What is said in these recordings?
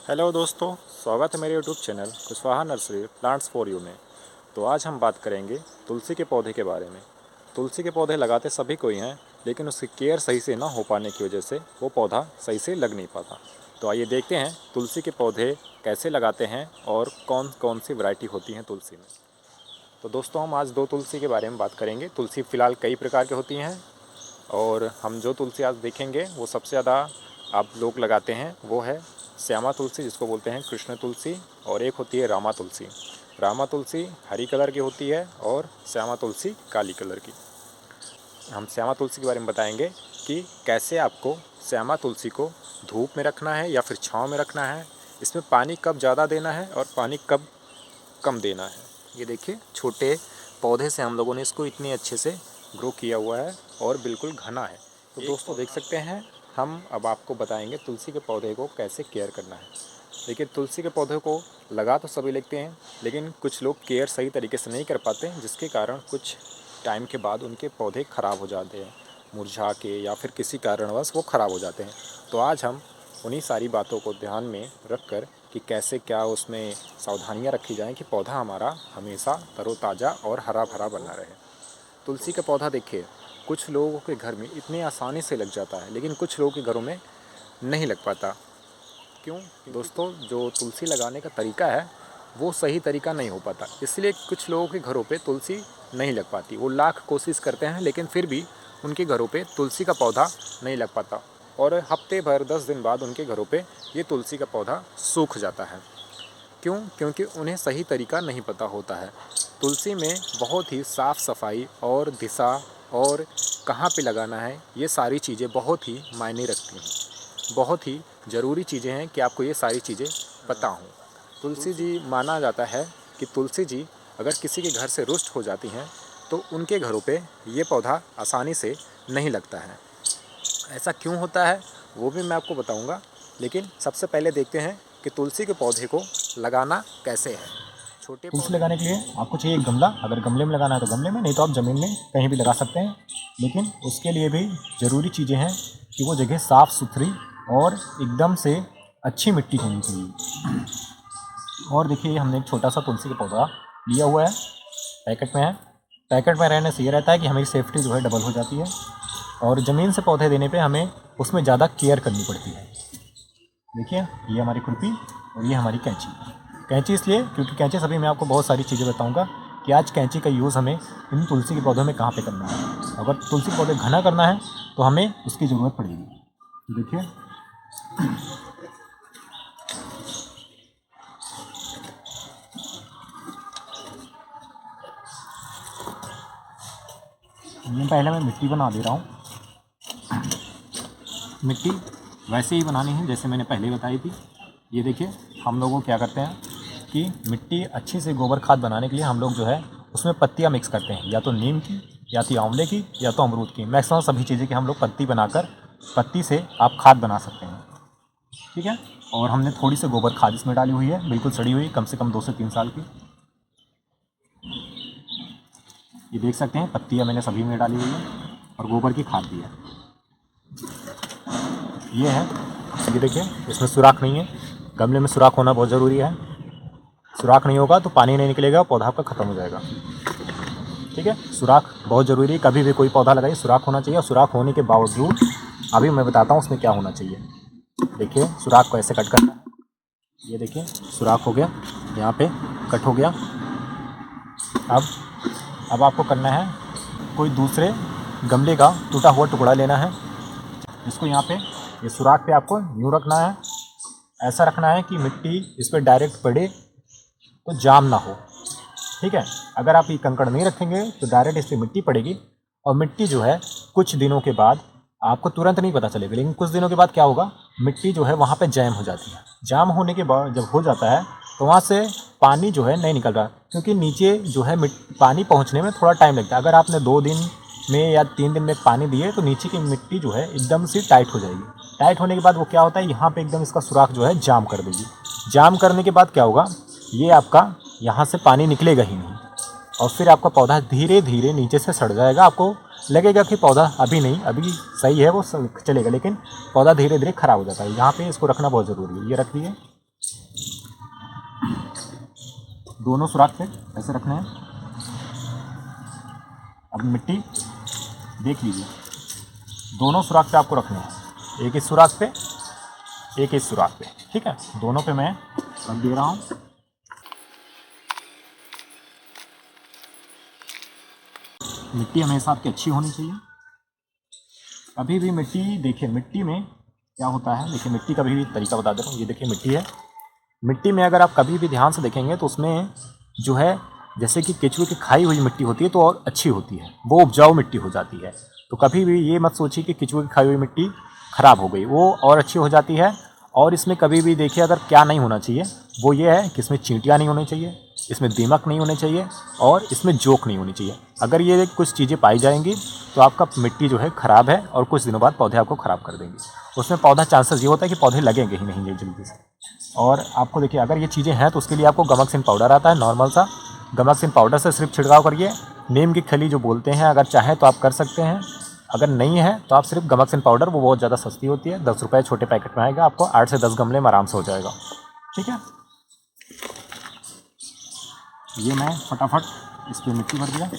Hello दोस्तों, स्वागत है मेरे YouTube channel Kushwaha nursery plants for you में। तो आज हम बात करेंगे तुलसी के पौधे के बारे में। तुलसी के पौधे लगाते सभी कोई हैं, लेकिन उसकी केयर सही से ना हो पाने की वजह से वो पौधा सही से लग नहीं पाता। तो आइए देखते हैं तुलसी के पौधे कैसे लगाते हैं और कौन कौन सी वैरायटी होती हैं तुलसी में। तो दोस्तों, हम आज दो तुलसी के बारे में बात करेंगे। तुलसी फ़िलहाल कई प्रकार की होती हैं और हम जो तुलसी आज देखेंगे वो सबसे ज़्यादा आप लोग लगाते हैं वो है श्यामा तुलसी, जिसको बोलते हैं कृष्ण तुलसी, और एक होती है रामा तुलसी। रामा तुलसी हरी कलर की होती है और श्यामा तुलसी काली कलर की। हम श्यामा तुलसी के बारे में बताएंगे कि कैसे आपको श्यामा तुलसी को धूप में रखना है या फिर छांव में रखना है, इसमें पानी कब ज़्यादा देना है और पानी कब कम देना है। ये देखिए, छोटे पौधे से हम लोगों ने इसको इतने अच्छे से ग्रो किया हुआ है और बिल्कुल घना है। तो दोस्तों देख सकते हैं, हम अब आपको बताएंगे तुलसी के पौधे को कैसे केयर करना है। देखिए, तुलसी के पौधे को लगा तो सभी लेते हैं, लेकिन कुछ लोग केयर सही तरीके से नहीं कर पाते, जिसके कारण कुछ टाइम के बाद उनके पौधे ख़राब हो जाते हैं, मुरझा के या फिर किसी कारणवश वो ख़राब हो जाते हैं। तो आज हम उन्हीं सारी बातों को ध्यान में रख कर कि कैसे क्या उसमें सावधानियां रखी जाएं कि पौधा हमारा हमेशा तरोताज़ा और हरा भरा बना रहे। तुलसी का पौधा देखिए, कुछ लोगों के घर में इतनी आसानी से लग जाता है, लेकिन कुछ लोगों के घरों में नहीं लग पाता। क्यों दोस्तों? जो तुलसी लगाने का तरीका है वो सही तरीका नहीं हो पाता, इसलिए कुछ लोगों के घरों पे तुलसी नहीं लग पाती। वो लाख कोशिश करते हैं, लेकिन फिर भी उनके घरों पे तुलसी का पौधा नहीं लग पाता और हफ्ते भर 10 दिन बाद उनके घरों पे ये तुलसी का पौधा सूख जाता है। क्यों? क्योंकि उन्हें सही तरीका नहीं पता होता है। तुलसी में बहुत ही साफ़ सफाई और दिशा और कहाँ पे लगाना है, ये सारी चीज़ें बहुत ही मायने रखती हैं। बहुत ही ज़रूरी चीज़ें हैं कि आपको ये सारी चीज़ें पता हों। तुलसी जी, माना जाता है कि तुलसी जी अगर किसी के घर से रुष्ट हो जाती हैं तो उनके घरों पे ये पौधा आसानी से नहीं लगता है। ऐसा क्यों होता है वो भी मैं आपको बताऊंगा, लेकिन सबसे पहले देखते हैं कि तुलसी के पौधे को लगाना कैसे है। छोटे तुलसी पौधे लगाने के लिए आपको चाहिए एक गमला। अगर गमले में लगाना है तो गमले में, नहीं तो आप ज़मीन में कहीं भी लगा सकते हैं। लेकिन उसके लिए भी ज़रूरी चीज़ें हैं कि वो जगह साफ़ सुथरी और एकदम से अच्छी मिट्टी होनी चाहिए। और देखिए, हमने एक छोटा सा तुलसी का पौधा लिया हुआ है, पैकेट में है। पैकेट में रहने से ये रहता है कि हमारी सेफ्टी जो है डबल हो जाती है और ज़मीन से पौधे देने पे हमें उसमें ज़्यादा केयर करनी पड़ती है। देखिए, ये हमारी खुरपी और ये हमारी कैंची। कैंची इसलिए क्योंकि कैंची से अभी मैं आपको बहुत सारी चीज़ें बताऊंगा कि आज कैंची का यूज़ हमें इन तुलसी के पौधों में कहाँ पे करना है। अगर तुलसी के पौधे घना करना है तो हमें उसकी ज़रूरत पड़ेगी। तो देखिए, ये पहले मैं मिट्टी बना दे रहा हूँ। मिट्टी वैसे ही बनानी है जैसे मैंने पहले बताई थी। ये देखिए, हम लोग क्या करते हैं कि मिट्टी अच्छी से गोबर खाद बनाने के लिए हम लोग जो है उसमें पत्तियाँ मिक्स करते हैं, या तो नीम की, या तो आंवले की, या तो अमरूद की। मैक्सिमम सभी चीज़ें की हम लोग पत्ती बनाकर पत्ती से आप खाद बना सकते हैं। ठीक है। और हमने थोड़ी सी गोबर खाद इसमें डाली हुई है, बिल्कुल सड़ी हुई, कम से कम 2 से 3 साल की। ये देख सकते हैं, पत्तियाँ मैंने सभी में डाली हुई है और गोबर की खाद भी है। ये है, ये देखिए, इसमें सुराख नहीं है। गमले में सुराख होना बहुत ज़रूरी है। सुराख नहीं होगा तो पानी नहीं निकलेगा, पौधा आपका ख़त्म हो जाएगा। ठीक है, सुराख बहुत ज़रूरी है। कभी भी कोई पौधा लगाइए सुराख होना चाहिए। और सुराख होने के बावजूद अभी मैं बताता हूँ उसमें क्या होना चाहिए। देखिए, सुराख को ऐसे कट करना है। ये देखिए, सुराख हो गया, यहाँ पे कट हो गया। अब आपको करना है, कोई दूसरे गमले का टूटा हुआ टुकड़ा लेना है, इसको यहाँ पे ये सुराख पे आपको यूँ रखना है। ऐसा रखना है कि मिट्टी इस पर डायरेक्ट पड़े तो जाम ना हो। ठीक है। अगर आप ये कंकड़ नहीं रखेंगे तो डायरेक्ट इस पर मिट्टी पड़ेगी और मिट्टी जो है कुछ दिनों के बाद, आपको तुरंत नहीं पता चलेगा, लेकिन कुछ दिनों के बाद क्या होगा, मिट्टी जो है वहाँ पे जैम हो जाती है। जाम होने के बाद जब हो जाता है तो वहाँ से पानी जो है नहीं निकल रहा, क्योंकि नीचे जो है पानी पहुँचने में थोड़ा टाइम लगता है। अगर आपने 2 दिन में या 3 दिन में पानी दिए तो नीचे की मिट्टी जो है एकदम से टाइट हो जाएगी। टाइट होने के बाद वो क्या होता है, यहाँ पे एकदम इसका सुराख जो है जाम कर देगी। जाम करने के बाद क्या होगा, ये आपका यहाँ से पानी निकलेगा ही नहीं और फिर आपका पौधा धीरे धीरे नीचे से सड़ जाएगा। आपको लगेगा कि पौधा अभी नहीं, अभी सही है, वो चलेगा, लेकिन पौधा धीरे धीरे ख़राब हो जाता है। यहाँ पे इसको रखना बहुत ज़रूरी है। ये रख दिए। दोनों सुराख पे ऐसे रखने हैं। अब मिट्टी देख लीजिए, दोनों सुराख पे आपको रखने हैं, एक इस सुराख पे, एक इस सुराख पे, ठीक है। दोनों पे मैं रख दे रहा हूँ। मिट्टी हमेशा आपकी अच्छी होनी चाहिए। कभी भी मिट्टी, देखिए मिट्टी में क्या होता है, देखिए मिट्टी का भी तरीका बता दे रहा हूँ। ये देखिए मिट्टी है, मिट्टी में अगर आप कभी भी ध्यान से देखेंगे तो उसमें जो है, जैसे कि केचुए की खाई हुई मिट्टी होती है तो और अच्छी होती है, वो उपजाऊ मिट्टी हो जाती है। तो कभी भी ये मत सोचिए कि केचुए की खाई हुई मिट्टी ख़राब हो गई, वो और अच्छी हो जाती है। और इसमें कभी भी देखिए अगर क्या नहीं होना चाहिए, वो ये है कि इसमें चींटियाँ नहीं होनी चाहिए, इसमें दीमक नहीं होने चाहिए और इसमें जोक नहीं होनी चाहिए। अगर ये कुछ चीज़ें पाई जाएंगी तो आपका मिट्टी जो है ख़राब है और कुछ दिनों बाद पौधे आपको ख़राब कर देंगे। उसमें पौधा चांसेस ये होता है कि पौधे लगेंगे ही नहीं ये जल्दी से। और आपको देखिए अगर ये चीज़ें हैं तो उसके लिए आपको गमकसिन पाउडर आता है नॉर्मल सा, गमकसिन पाउडर से सिर्फ छिड़काव करिए। नीम की खली जो बोलते हैं, अगर चाहें तो आप कर सकते हैं, अगर नहीं है तो आप सिर्फ गमकसिन पाउडर, वो बहुत ज़्यादा सस्ती होती है, 10 रुपये छोटे पैकेट में आएगा, आपको 8 से 10 गमले में आराम से हो जाएगा, ठीक है। ये मैं फटाफट इस पर मिट्टी भर दिया।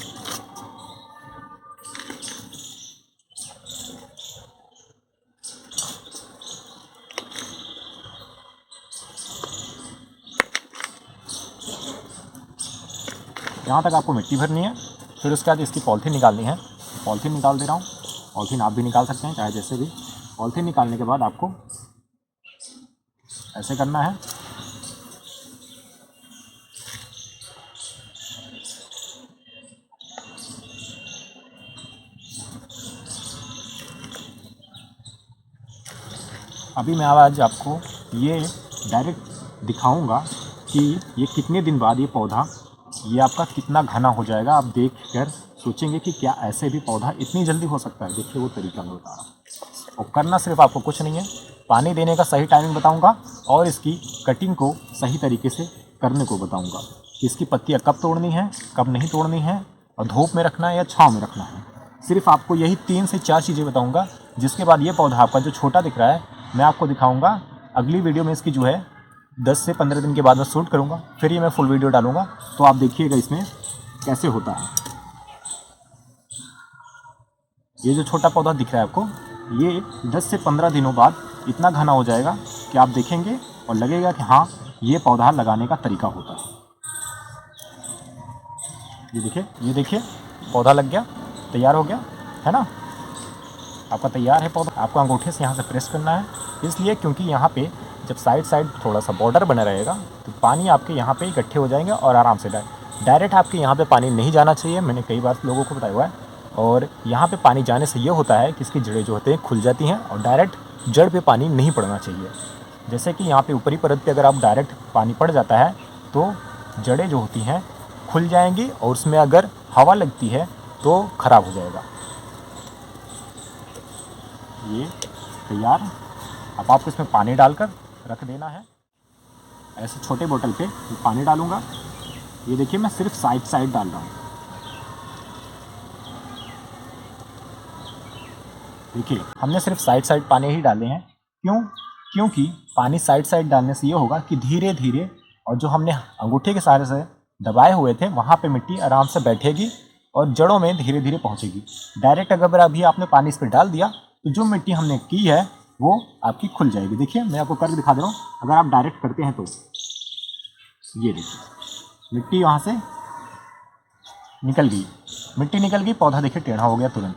यहाँ तक आपको मिट्टी भरनी है। फिर उसके बाद इसकी पॉलीथीन निकालनी है। पॉलीथीन निकाल दे रहा हूँ, पॉलीथीन आप भी निकाल सकते हैं चाहे जैसे भी। पॉलीथीन निकालने के बाद आपको ऐसे करना है। अभी मैं आज आपको ये डायरेक्ट दिखाऊंगा कि ये कितने दिन बाद ये पौधा, ये आपका कितना घना हो जाएगा। आप देख कर सोचेंगे कि क्या ऐसे भी पौधा इतनी जल्दी हो सकता है। देखिए वो तरीका मैं बता रहा हूँ। और करना सिर्फ आपको कुछ नहीं है, पानी देने का सही टाइमिंग बताऊंगा और इसकी कटिंग को सही तरीके से करने को बताऊंगा कि इसकी पत्तियां कब तोड़नी है, कब नहीं तोड़नी है, और धूप में रखना है या छाँव में रखना है। सिर्फ आपको यही 3 से 4 चीज़ें बताऊंगा। जिसके बाद ये पौधा आपका जो छोटा दिख रहा है, मैं आपको दिखाऊंगा अगली वीडियो में। इसकी जो है 10 से 15 दिन के बाद मैं शूट करूंगा, फिर ये मैं फुल वीडियो डालूंगा, तो आप देखिएगा इसमें कैसे होता है। ये जो छोटा पौधा दिख रहा है आपको, ये 10 से 15 दिनों बाद इतना घना हो जाएगा कि आप देखेंगे और लगेगा कि हाँ, ये पौधा लगाने का तरीका होता है। ये देखिए पौधा लग गया, तैयार हो गया है ना। आपका तैयार है पौधा। आपको अंगूठे से यहाँ से प्रेस करना है, इसलिए क्योंकि यहाँ पे जब साइड साइड थोड़ा सा बॉर्डर बना रहेगा तो पानी आपके यहाँ पे इकट्ठे हो जाएंगे और आराम से डायरेक्ट आपके यहाँ पे पानी नहीं जाना चाहिए। मैंने कई बार लोगों को बताया हुआ है। और यहाँ पे पानी जाने से ये होता है कि इसकी जड़ें जो होते हैं खुल जाती हैं और डायरेक्ट जड़ पे पानी नहीं पड़ना चाहिए। जैसे कि यहाँ पे ऊपरी परत पे अगर आप डायरेक्ट पानी पड़ जाता है तो जड़ें जो होती हैं खुल जाएंगी और उसमें अगर हवा लगती है तो ख़राब हो जाएगा। ये तैयार। अब आपको इसमें पानी डालकर रख देना है। ऐसे छोटे बोतल पे पानी डालूंगा। ये देखिए मैं सिर्फ साइड डाल रहा हूँ। देखिए हमने सिर्फ साइड पानी ही डाले हैं। क्यों? क्योंकि पानी साइड डालने से ये होगा कि धीरे धीरे, और जो हमने अंगूठे के सहारे से दबाए हुए थे वहाँ पे मिट्टी आराम से बैठेगी और जड़ों में धीरे धीरे पहुँचेगी। डायरेक्ट अगर अभी आपने पानी इस पर डाल दिया तो जो मिट्टी हमने की है वो आपकी खुल जाएगी। देखिए मैं आपको करके दिखा दे रहा हूँ। अगर आप डायरेक्ट करते हैं तो ये देखिए मिट्टी वहाँ से निकल गई, मिट्टी निकल गई, पौधा देखिए टेढ़ा हो गया तुरंत,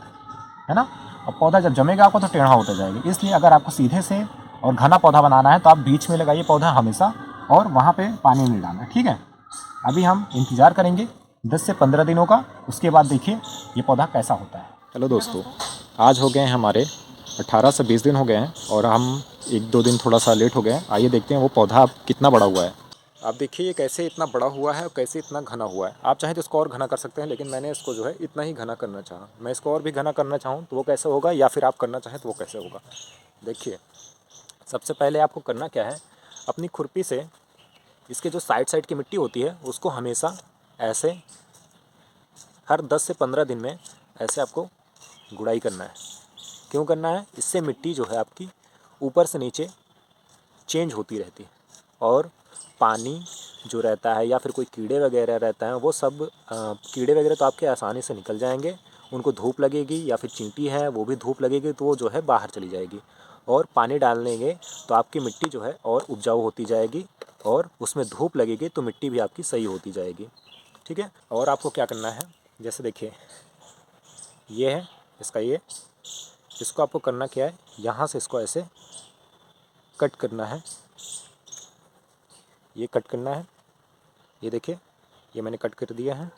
है ना। और पौधा जब जमेगा आपको तो टेढ़ा होता जाएगा। इसलिए अगर आपको सीधे से और घना पौधा बनाना है तो आप बीच में लगाइए पौधा हमेशा और वहाँ पे पानी नहीं डालना, ठीक है। अभी हम इंतज़ार करेंगे 10 से 15 दिनों का, उसके बाद देखिए ये पौधा कैसा होता है। हेलो दोस्तों, आज हो गए हैं हमारे 18 से 20 दिन हो गए हैं और हम 1-2 दिन थोड़ा सा लेट हो गए हैं। आइए देखते हैं वो पौधा अब कितना बड़ा हुआ है। आप देखिए ये कैसे इतना बड़ा हुआ है और कैसे इतना घना हुआ है। आप चाहें तो इसको और घना कर सकते हैं, लेकिन मैंने इसको जो है इतना ही घना करना चाहा। मैं इसको और भी घना करना चाहूँ तो वो कैसे होगा, या फिर आप करना चाहें तो वो कैसे होगा। देखिए सबसे पहले आपको करना क्या है, अपनी खुरपी से इसके जो साइड की मिट्टी होती है उसको हमेशा ऐसे हर 10 से 15 दिन में ऐसे आपको गुड़ाई करना है। क्यों करना है? इससे मिट्टी जो है आपकी ऊपर से नीचे चेंज होती रहती है और पानी जो रहता है या फिर कोई कीड़े वगैरह रहता है, वो सब कीड़े वगैरह तो आपके आसानी से निकल जाएंगे। उनको धूप लगेगी या फिर चींटी है वो भी धूप लगेगी तो वो जो है बाहर चली जाएगी। और पानी डालेंगे तो आपकी मिट्टी जो है और उपजाऊ होती जाएगी, और उसमें धूप लगेगी तो मिट्टी भी आपकी सही होती जाएगी। ठीक है। और आपको क्या करना है, जैसे देखिए ये है इसका ये, इसको आपको करना क्या है, यहाँ से इसको ऐसे कट करना है, ये कट करना है। ये देखिए ये मैंने कट कर दिया है।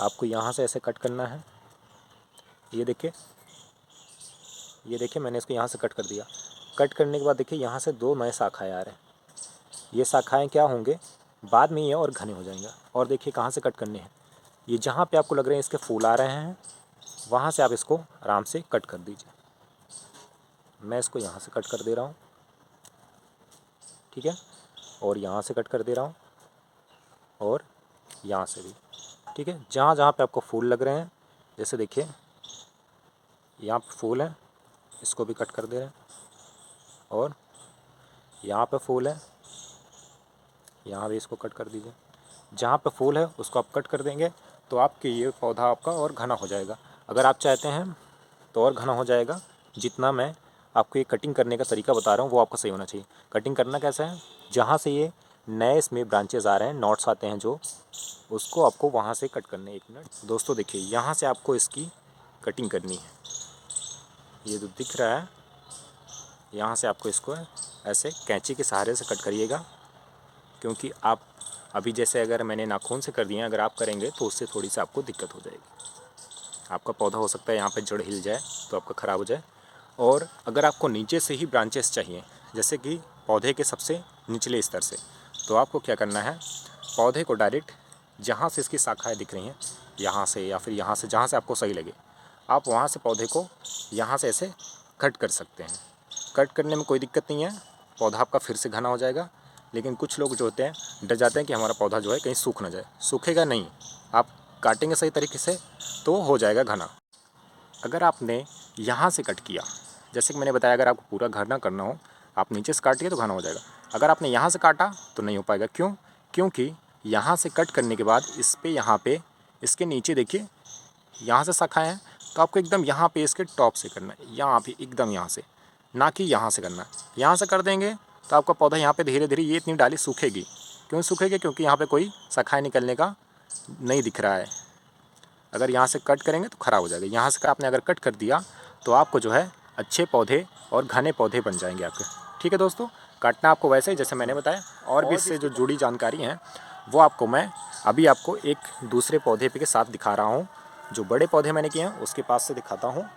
आपको यहाँ से ऐसे कट करना है। ये देखिए मैंने इसको यहाँ से कट कर दिया। कट करने के बाद देखिए यहाँ से 2 नए शाखाएँ आ रहे हैं। ये शाखाएँ क्या होंगे, बाद में ये और घने हो जाएंगे। और देखिए कहाँ से कट करने हैं, ये जहाँ पे आपको लग रहे हैं इसके फूल आ रहे हैं, वहाँ से आप इसको आराम से कट कर दीजिए। मैं इसको यहाँ से कट कर दे रहा हूँ, ठीक है, और यहाँ से कट कर दे रहा हूँ, और यहाँ से भी, ठीक है। जहाँ जहाँ पे आपको फूल लग रहे हैं, जैसे देखिए यहाँ पे फूल है, इसको भी कट कर दे रहे हैं, और यहाँ पे फूल है, यहाँ भी इसको कट कर दीजिए। जहाँ पे फूल है उसको आप कट कर देंगे तो आपके ये पौधा आपका और घना हो जाएगा। अगर आप चाहते हैं तो और घना हो जाएगा। जितना मैं आपको ये कटिंग करने का तरीका बता रहा हूँ वो आपको सही होना चाहिए। कटिंग करना कैसा है, जहाँ से ये नए इसमें ब्रांचेस आ रहे हैं, नॉट्स आते हैं जो, उसको आपको वहाँ से कट करने। 1 मिनट दोस्तों, देखिए यहाँ से आपको इसकी कटिंग करनी है। ये जो दिख रहा है यहाँ से आपको इसको ऐसे कैंची के सहारे से कट करिएगा, क्योंकि आप अभी जैसे अगर मैंने नाखून से कर दिए हैं, अगर आप करेंगे तो उससे थोड़ी सी आपको दिक्कत हो जाएगी। आपका पौधा हो सकता है यहाँ पे जड़ हिल जाए तो आपका ख़राब हो जाए। और अगर आपको नीचे से ही ब्रांचेस चाहिए, जैसे कि पौधे के सबसे निचले स्तर से, तो आपको क्या करना है, पौधे को डायरेक्ट जहाँ से इसकी शाखाएँ दिख रही हैं, यहाँ से या फिर यहाँ से, जहाँ से आपको सही लगे, आप वहाँ से पौधे को यहाँ से ऐसे कट कर सकते हैं। कट करने में कोई दिक्कत नहीं है, पौधा आपका फिर से घना हो जाएगा। लेकिन कुछ लोग जो होते हैं डर जाते हैं कि हमारा पौधा जो है कहीं सूख ना जाए। सूखेगा नहीं, आप काटेंगे सही तरीके से तो हो जाएगा घना। अगर आपने यहाँ से कट किया, जैसे कि मैंने बताया, अगर आपको पूरा घना करना हो, आप नीचे से काटिए तो घना हो जाएगा। अगर आपने यहाँ से काटा तो नहीं हो पाएगा। क्यों? क्योंकि यहाँ से कट करने के बाद इस पर, यहाँ पे इसके नीचे देखिए यहाँ से शाखाएँ हैं, तो आपको एकदम यहाँ पे इसके टॉप से करना है, यहाँ पे एकदम यहाँ से, ना कि यहाँ से करना है। यहाँ से कर देंगे तो आपका पौधा यहाँ पे धीरे धीरे ये इतनी डाली सूखेगी। क्यों सूखेगी? क्योंकि यहाँ पे कोई शाखाएँ निकलने का नहीं दिख रहा है। अगर यहाँ से कट करेंगे तो ख़राब हो जाएगा। यहाँ से आपने अगर कट कर दिया तो आपको जो है अच्छे पौधे और घने पौधे बन जाएंगे आपके। ठीक है दोस्तों, काटना आपको वैसे ही जैसे मैंने बताया। और भी इससे जो जुड़ी जानकारी हैं वो आपको मैं अभी आपको एक दूसरे पौधे के साथ दिखा रहा हूँ। जो बड़े पौधे मैंने किए हैं उसके पास से दिखाता हूँ।